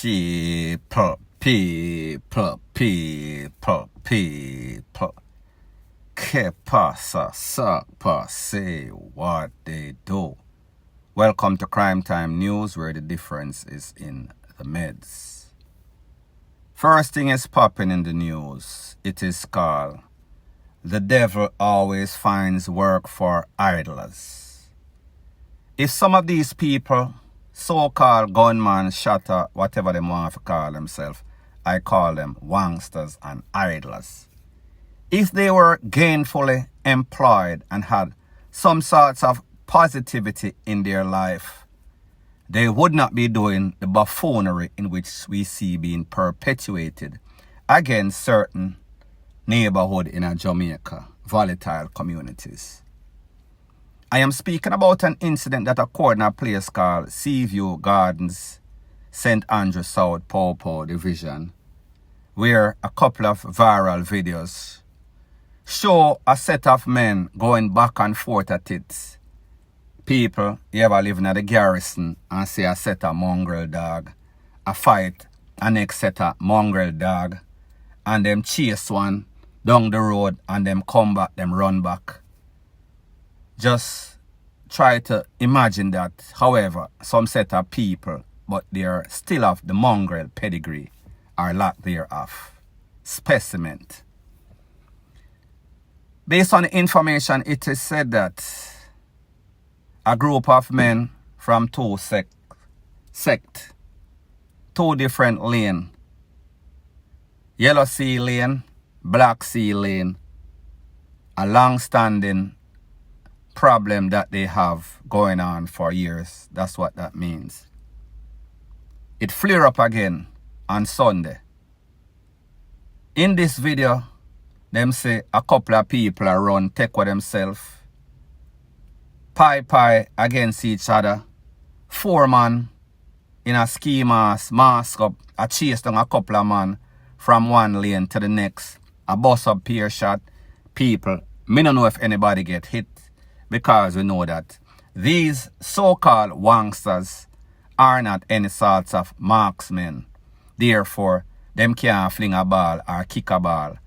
People. Que pasa, sapa, say what they do. Welcome to Crime Time News, where the difference is in the meds. First thing is popping in the news. It is called "The Devil Always Finds Work for Idlers." If some of these people, so-called gunman, shotter, whatever they want to call themselves, I call them wangsters and idlers. If they were gainfully employed and had some sorts of positivity in their life, they would not be doing the buffoonery in which we see being perpetuated against certain neighborhood in Jamaica, volatile communities. I am speaking about an incident that occurred in a place called SEAVIEW Gardens, St. Andrew South, Popo Division, where a couple of viral videos show a set of men going back and forth at it. People, you ever living at the garrison and see a set of mongrel dog, a fight, a next set of mongrel dog, and them chase one down the road and them come back, them run back. Just try to imagine that. However, some set of people, but they are still of the mongrel pedigree, or lack thereof. Specimen. Based on the information, it is said that a group of men from two different lanes, Yellow Sea Lane, Black Sea Lane, a long-standing problem that they have going on for years. That's what that means. It flared up again on Sunday. In this video, them say a couple of people are run take with themselves, pie against each other, 4 man in a ski mask up, a chase down a couple of man from one lane to the next, a bus up peer shot, people. Me don't know if anybody get hit, because we know that these so-called wangsters are not any sorts of marksmen. Therefore, them can't fling a ball or kick a ball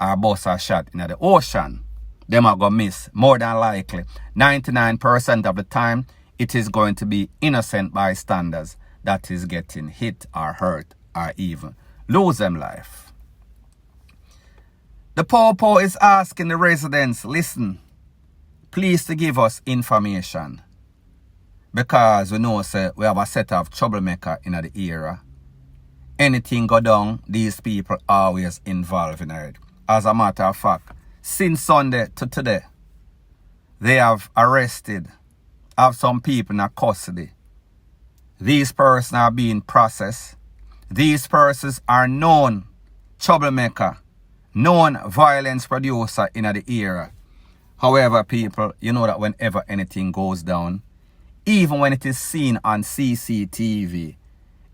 or bust a shot in the ocean. Them are going to miss. More than likely, 99% of the time, it is going to be innocent bystanders that is getting hit or hurt or even lose them life. The Popo is asking the residents, listen, please to give us information, because we know we have a set of troublemaker in the era. Anything go down, these people always involved in it. As a matter of fact, since Sunday to today, they have some people in custody. These persons are being processed. These persons are known troublemaker, known violence producer in the era. However, people, you know that whenever anything goes down, even when it is seen on CCTV,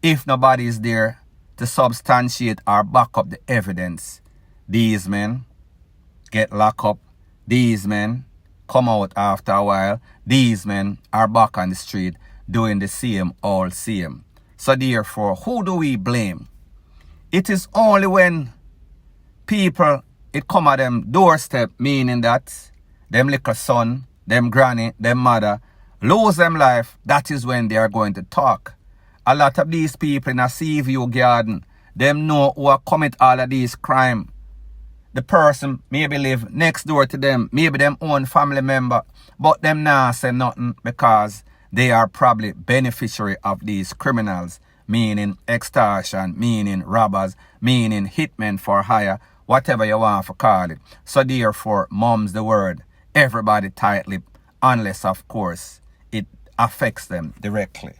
if nobody is there to substantiate or back up the evidence, these men get locked up. These men come out after a while. These men are back on the street doing the same old same. So therefore, who do we blame? It is only when people, it come at them doorstep, meaning that them little son, them granny, them mother, lose them life, that is when they are going to talk. A lot of these people in a SEAVIEW garden, them know who are commit all of these crime. The person maybe live next door to them, maybe them own family member, but them nah say nothing because they are probably beneficiary of these criminals, meaning extortion, meaning robbers, meaning hitmen for hire, whatever you want to call it. So therefore, mum's the word. Everybody tight-lipped, unless, of course, it affects them directly.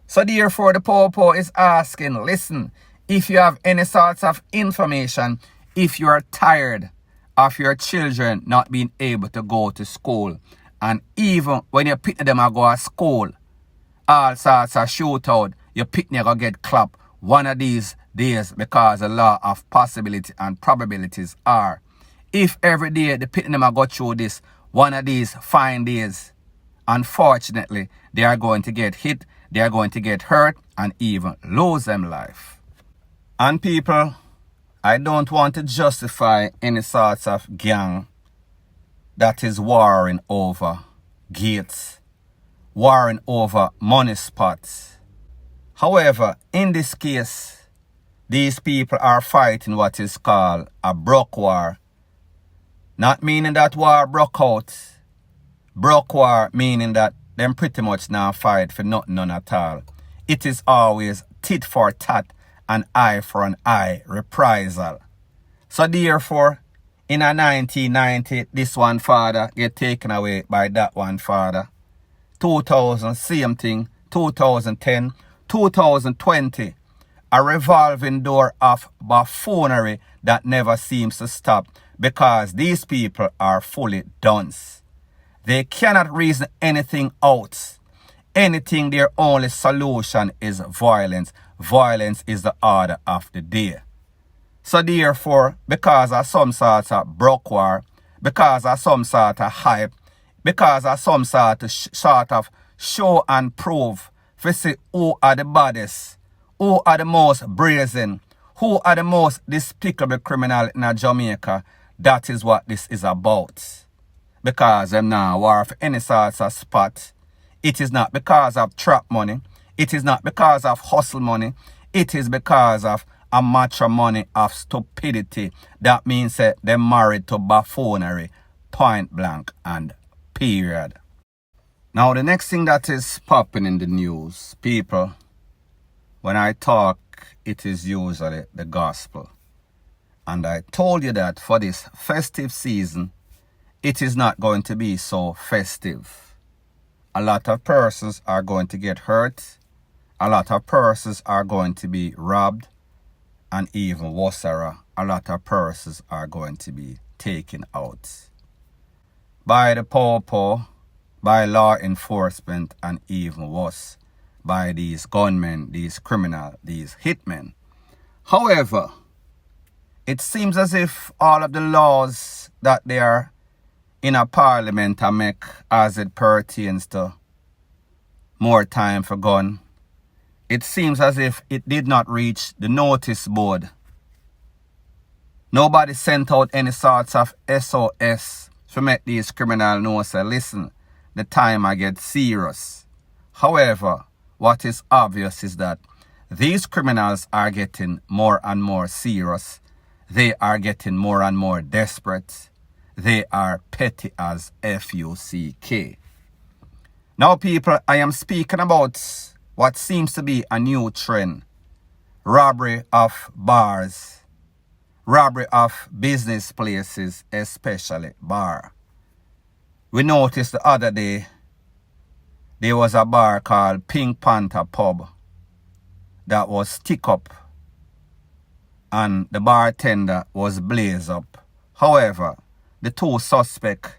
So therefore, the Popo is asking, listen, if you have any sorts of information, if you are tired of your children not being able to go to school, and even when you pick them to go to school, all sorts of shootout, you pick them to get clapped one of these days, because the law of possibility and probabilities are, if every day the pick them to go through this, one of these fine days, unfortunately, they are going to get hit. they are going to get hurt and even lose them life. And people, I don't want to justify any sorts of gang that is warring over gates, warring over money spots. However, in this case, these people are fighting what is called a broke war. Not meaning that war broke out. Broke war meaning that them pretty much now fight for nothing none at all. It is always tit for tat and eye for an eye reprisal. So therefore, in a 1990, this one father get taken away by that one father. 2000, same thing. 2010, 2020, a revolving door of buffoonery that never seems to stop because these people are fully dunce. They cannot reason anything out. Anything, their only solution is violence. Violence is the order of the day. So therefore, because of some sort of broke war, because of some sort of hype, because of some sort of show and prove, to see who are the baddest, who are the most brazen, who are the most despicable criminal in Jamaica, that is what this is about. Because them now war for any sort of spot. It is not because of trap money. It is not because of hustle money. It is because of a matrimony of stupidity. That means that they're married to buffoonery, point blank and period. Now the next thing that is popping in the news, people, when I talk, it is usually the gospel. And I told you that for this festive season, it is not going to be so festive. A lot of persons are going to get hurt. A lot of persons are going to be robbed. And even worse, a lot of persons are going to be taken out. By the popo, by law enforcement, and even worse, by these gunmen, these criminals, these hitmen. However, it seems as if all of the laws that they are in a parliament are make as it pertains to more time for gun. It seems as if it did not reach the notice board. Nobody sent out any sorts of SOS to make these criminals know, say, listen, the time I get serious. However, what is obvious is that these criminals are getting more and more serious. They are getting more and more desperate. They are petty as FUCK. Now, people, I am speaking about what seems to be a new trend. Robbery of bars. Robbery of business places, especially bar. We noticed the other day, there was a bar called Pink Panther Pub that was stick up and the bartender was blazed up. However, the two suspects,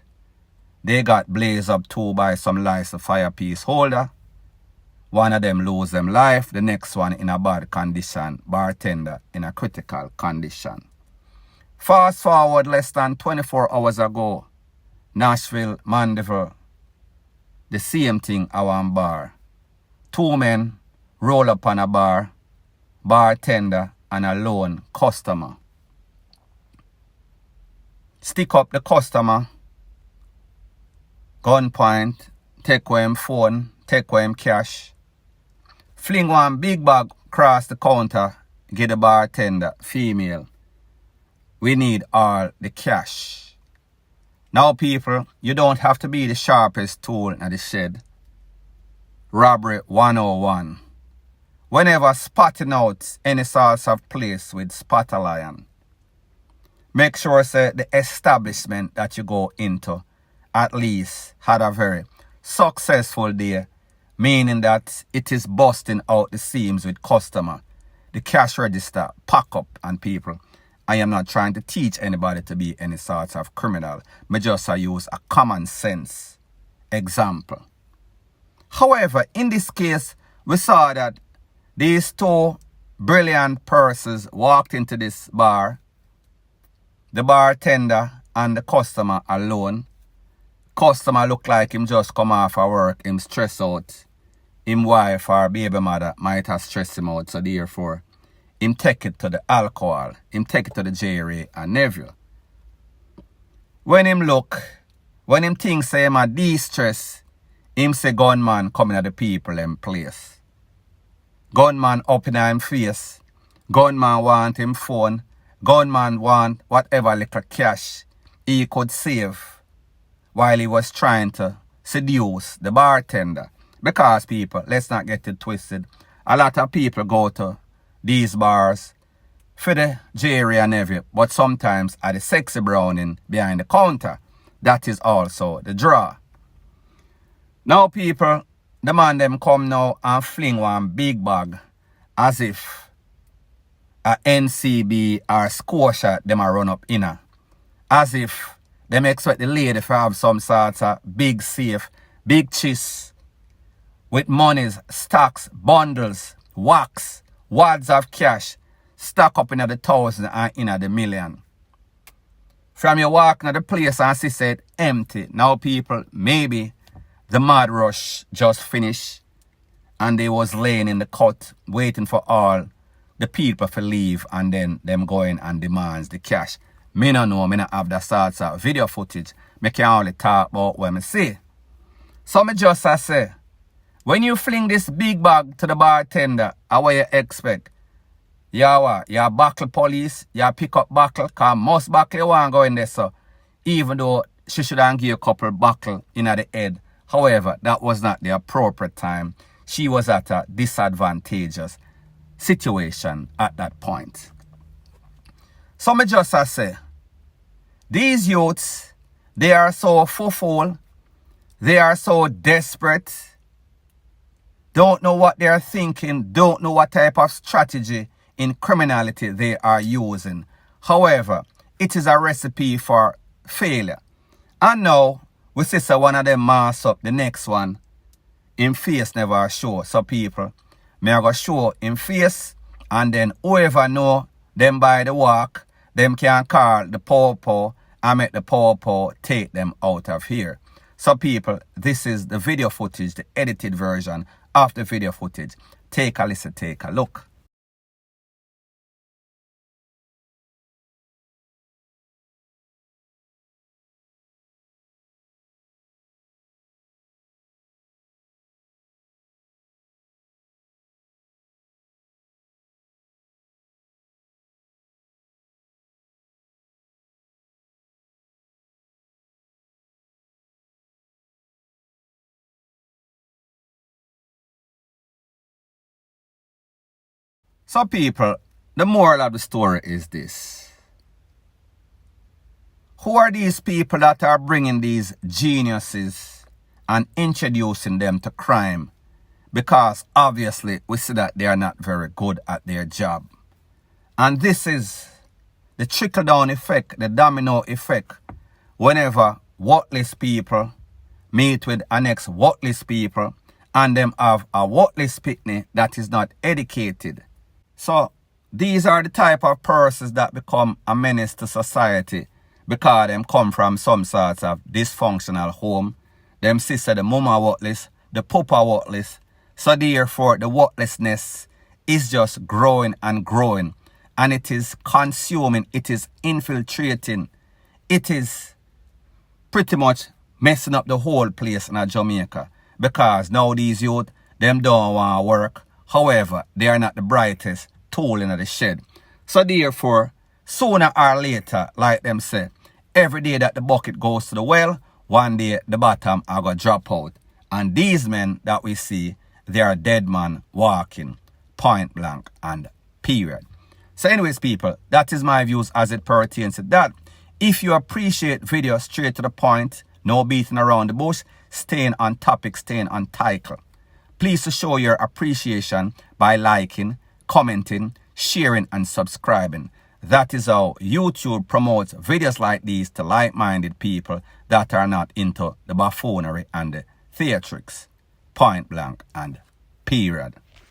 they got blazed up too by some licensed fire piece holder. One of them lose them life, the next one in a bad condition, bartender in a critical condition. Fast forward less than 24 hours ago, Nashville, Mandeville, the same thing at one bar. Two men roll up on a bar, bartender and a lone customer. Stick up the customer, gunpoint, take away him phone, take away him cash. Fling one big bag across the counter, get the bartender, female. We need all the cash. Now, people, you don't have to be the sharpest tool in the shed. Robbery 101. Whenever spotting out any sort of place with spot lion, make sure say the establishment that you go into at least had a very successful day, meaning that it is busting out the seams with customer. The cash register pack up and people. I am not trying to teach anybody to be any sort of criminal. I just use a common sense example. However, in this case, we saw that these two brilliant persons walked into this bar. The bartender and the customer alone. Customer looked like him just come off of work, him stressed out. him wife or baby mother might have stressed him out, so therefore him take it to the alcohol, him take it to the J-Ray and nephew. When him thinks say him a de-stress, him say gunman coming at the people in place. Gunman up in him face. Gunman want him phone. Gunman want whatever little cash he could save while he was trying to seduce the bartender. Because people, let's not get it twisted, a lot of people go to these bars for the Jerry and everything, but sometimes at the sexy browning behind the counter. That is also the draw. Now people, the man them come now and fling one big bag as if a NCB or Scotia them a run up inner. As if them expect the lady to have some sort of big safe, big chest with monies, stocks, bundles, wax, wads of cash, stack up in the 1,000 and in the million. From you walking at the place and see said empty. Now people, maybe the mad rush just finished and they was laying in the cut waiting for all the people to leave and then them going and demands the cash. Me no know, me not have the sorts of video footage. Me can only talk about what me see. So me just say, when you fling this big bag to the bartender, how you expect? You buckle police, you pick up buckle, cause most buckle you want go in there, so even though she should have give you a couple buckle in the head. However, that was not the appropriate time. She was at a disadvantageous situation at that point. So me just say, these youths, they are so fool, they are so desperate, don't know what they are thinking, don't know what type of strategy in criminality they are using. However, it is a recipe for failure. And now, we see so one of them mass up, the next one, in face never show. So people, me I go show in face, and then whoever know them by the walk, them can call the popo and make the popo take them out of here. So people, this is the video footage, the edited version of the video footage. Take a listen, take a look. So people, the moral of the story is this. Who are these people that are bringing these geniuses and introducing them to crime? Because obviously we see that they are not very good at their job. And this is the trickle-down effect, the domino effect. Whenever worthless people meet with an ex-worthless people and them have a worthless pitney that is not educated. So these are the type of persons that become a menace to society because them come from some sorts of dysfunctional home. Them sister, the mama worthless, the papa worthless. So therefore the worthlessness is just growing and growing. And it is consuming, it is infiltrating. It is pretty much messing up the whole place in Jamaica. Because now these youth, them don't want to work. However, they are not the brightest tool in the shed. So therefore, sooner or later, like them say, every day that the bucket goes to the well, one day the bottom are going to drop out. And these men that we see, they are dead man walking, point blank and period. So anyways, people, that is my views as it pertains to that. If you appreciate videos straight to the point, no beating around the bush, staying on topic, staying on title, please to show your appreciation by liking, commenting, sharing and subscribing. That is how YouTube promotes videos like these to like-minded people that are not into the buffoonery and the theatrics. Point blank and period.